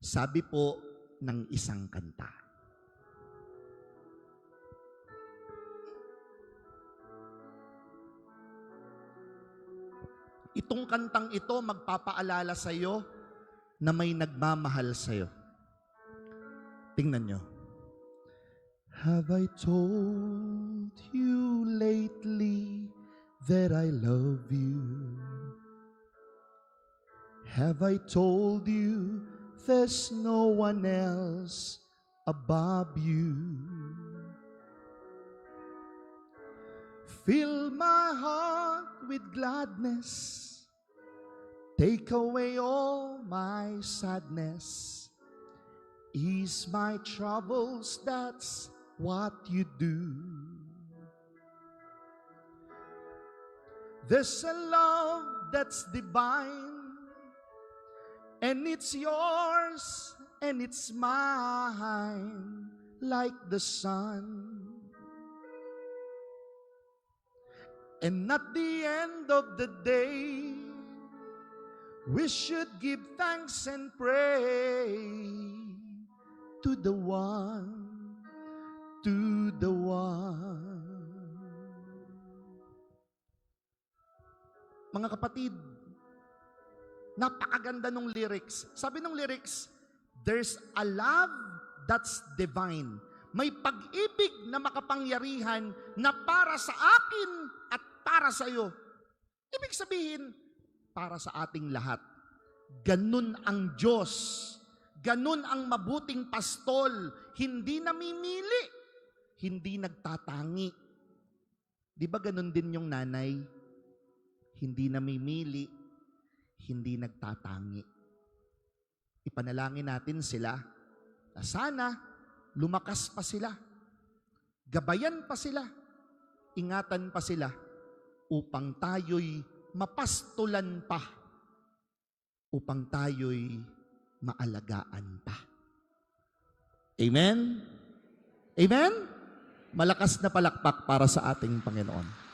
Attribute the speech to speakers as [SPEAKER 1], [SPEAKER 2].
[SPEAKER 1] Sabi po ng isang kanta. Itong kantang ito magpapaalala sa iyo na may nagmamahal sa iyo. Tingnan nyo. Have I told you lately that I love you? Have I told you there's no one else above you? Fill my heart with gladness. Take away all my sadness. Ease my troubles, that's what you do. There's a love that's divine, and it's yours, and it's mine, like the sun. And at the end of the day, we should give thanks and pray to the one, to the one. Mga kapatid, napakaganda ng lyrics. Sabi ng lyrics, there's a love that's divine. May pag-ibig na makapangyarihan na para sa akin at para sa iyo. Ibig sabihin, para sa ating lahat. Ganun ang Diyos. Ganun ang mabuting pastol. Hindi namimili. Hindi nagtatangi. Di ba ganun din yung nanay? Hindi namimili. Hindi nagtatangi. Ipanalangin natin sila na sana lumakas pa sila. Gabayan pa sila. Ingatan pa sila upang tayo'y mapastulan pa, upang tayo'y maalagaan pa. Amen? Amen? Malakas na palakpak para sa ating Panginoon.